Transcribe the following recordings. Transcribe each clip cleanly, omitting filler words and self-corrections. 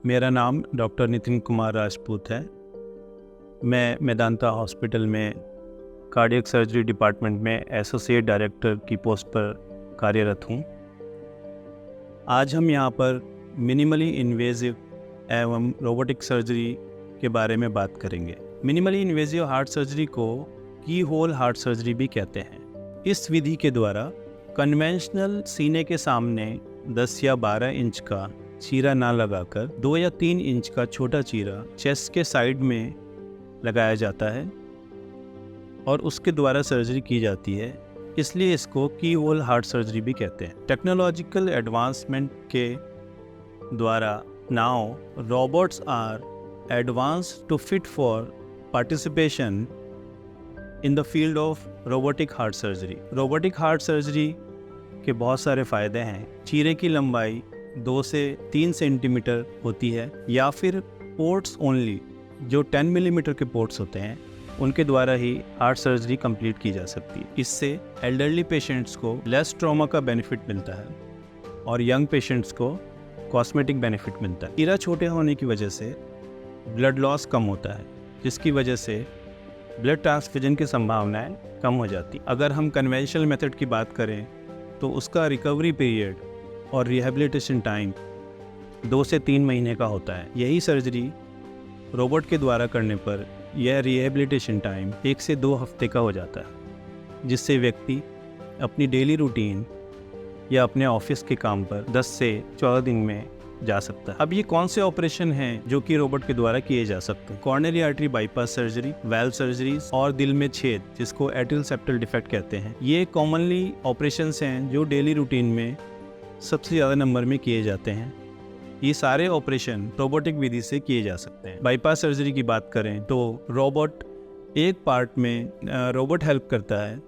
मेरा नाम डॉक्टर नितिन कुमार राजपूत है। मैं मेदांता हॉस्पिटल में कार्डियक सर्जरी डिपार्टमेंट में एसोसिएट डायरेक्टर की पोस्ट पर कार्यरत हूँ। आज हम यहाँ पर मिनिमली इन्वेजिव एवं रोबोटिक सर्जरी के बारे में बात करेंगे। मिनिमली इन्वेजिव हार्ट सर्जरी को की होल हार्ट सर्जरी भी कहते हैं। इस विधि के द्वारा कन्वेंशनल सीने के सामने 10 या 12 इंच का चीरा ना लगाकर 2 या 3 इंच का छोटा चीरा चेस्ट के साइड में लगाया जाता है और उसके द्वारा सर्जरी की जाती है, इसलिए इसको की होल हार्ट सर्जरी भी कहते हैं। टेक्नोलॉजिकल एडवांसमेंट के द्वारा now robots are advanced to fit for participation in the field of robotic heart surgery. Robotic heart surgery के बहुत सारे फ़ायदे हैं। चीरे की लंबाई 2 से 3 सेंटीमीटर होती है या फिर पोर्ट्स ओनली, जो 10 मिलीमीटर के पोर्ट्स होते हैं, उनके द्वारा ही हार्ट सर्जरी कंप्लीट की जा सकती है। इससे एल्डरली पेशेंट्स को लेस ट्रॉमा का बेनिफिट मिलता है और यंग पेशेंट्स को कॉस्मेटिक बेनिफिट मिलता है। चीरा छोटे होने की वजह से ब्लड लॉस कम होता है, जिसकी वजह से ब्लड ट्रांसफ्यूजन की संभावनाएं कम हो जाती। अगर हम कन्वेंशनल मेथड की बात करें तो उसका रिकवरी पीरियड और रिहेबिलिटेशन टाइम 2 से 3 महीने का होता है। यही सर्जरी रोबोट के द्वारा करने पर यह रिहेबिलिटेशन टाइम 1 से 2 हफ्ते का हो जाता है, जिससे व्यक्ति अपनी डेली रूटीन या अपने ऑफिस के काम पर 10 से 14 दिन में जा सकता है। अब ये कौन से ऑपरेशन हैं जो कि रोबोट के द्वारा किए जा सकते हैं? Coronary artery bypass surgery, valve surgeries और दिल में छेद, जिसको एट्रियल सेप्टल डिफेक्ट कहते हैं। ये कॉमनली ऑपरेशंस हैं जो डेली रूटीन में सबसे ज़्यादा नंबर में किए जाते हैं। ये सारे ऑपरेशन रोबोटिक विधि से किए जा सकते हैं। बाईपास सर्जरी की बात करें तो रोबोट एक पार्ट में रोबोट हेल्प करता है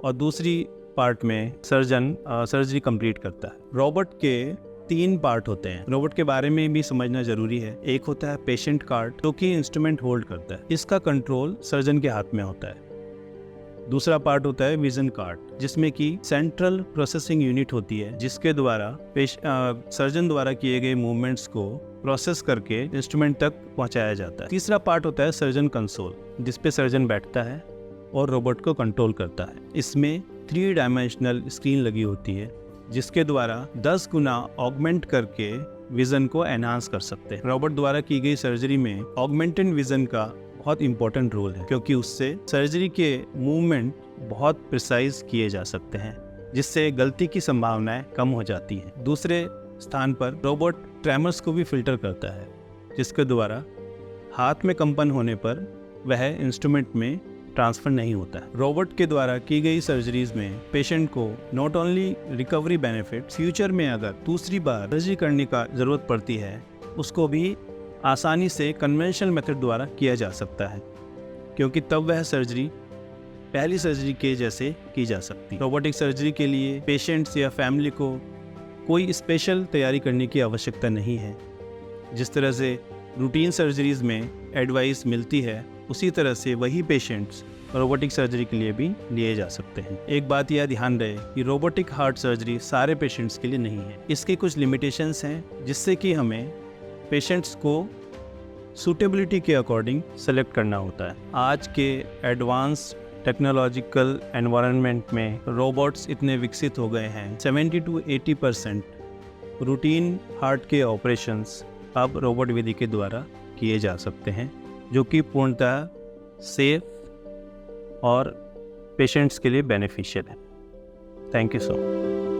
और दूसरी पार्ट में सर्जन सर्जरी कंप्लीट करता है। रोबोट के 3 पार्ट होते हैं। रोबोट के बारे में भी समझना जरूरी है। एक होता है पेशेंट कार्ट, जो कि इंस्ट्रूमेंट होल्ड करता है। इसका कंट्रोल सर्जन के हाथ में होता है। दूसरा पार्ट होता है विजन कार्ट, जिसमें कि सेंट्रल प्रोसेसिंग यूनिट होती है, जिसके द्वारा सर्जन द्वारा किए गए मूवमेंट्स को प्रोसेस करके इंस्ट्रूमेंट तक पहुंचाया जाता है। तीसरा पार्ट होता है सर्जन कंसोल, जिसपे सर्जन बैठता है और रोबोट को कंट्रोल करता है। इसमें 3 डायमेंशनल स्क्रीन लगी होती है, जिसके द्वारा 10 गुना ऑगमेंट करके विजन को एनहांस कर सकते हैं। रोबोट द्वारा की गई सर्जरी में ऑगमेंटेड विजन का बहुत इंपॉर्टेंट रोल है, क्योंकि उससे सर्जरी के मूवमेंट बहुत प्रिसाइज किए जा सकते हैं, जिससे गलती की संभावनाएं कम हो जाती हैं। दूसरे स्थान पर रोबोट ट्रेमर्स को भी फिल्टर करता है, जिसके द्वारा हाथ में कंपन होने पर वह इंस्ट्रूमेंट में ट्रांसफर नहीं होता है। रोबोट के द्वारा की गई सर्जरीज में पेशेंट को not only recovery benefit, future में अगर दूसरी बार सर्जरी करने का जरूरत पड़ती है, उसको भी आसानी से कन्वेंशनल मेथड द्वारा किया जा सकता है, क्योंकि तब वह सर्जरी पहली सर्जरी के जैसे की जा सकती है। रोबोटिक सर्जरी के लिए पेशेंट्स या फैमिली को कोई स्पेशल तैयारी करने की आवश्यकता नहीं है। जिस तरह से रूटीन सर्जरीज में एडवाइस मिलती है, उसी तरह से वही पेशेंट्स रोबोटिक सर्जरी के लिए भी लिए जा सकते हैं। एक बात यह ध्यान रहे कि रोबोटिक हार्ट सर्जरी सारे पेशेंट्स के लिए नहीं है। इसकी कुछ लिमिटेशंस हैं, जिससे कि हमें पेशेंट्स को सूटेबिलिटी के अकॉर्डिंग सेलेक्ट करना होता है। आज के एडवांस टेक्नोलॉजिकल एनवायरनमेंट में रोबोट्स इतने विकसित हो गए हैं, 70 to 80% रूटीन हार्ट के ऑपरेशंस अब रोबोट विधि के द्वारा किए जा सकते हैं, जो कि पूर्णतः सेफ और पेशेंट्स के लिए बेनिफिशियल है। Thank you so much.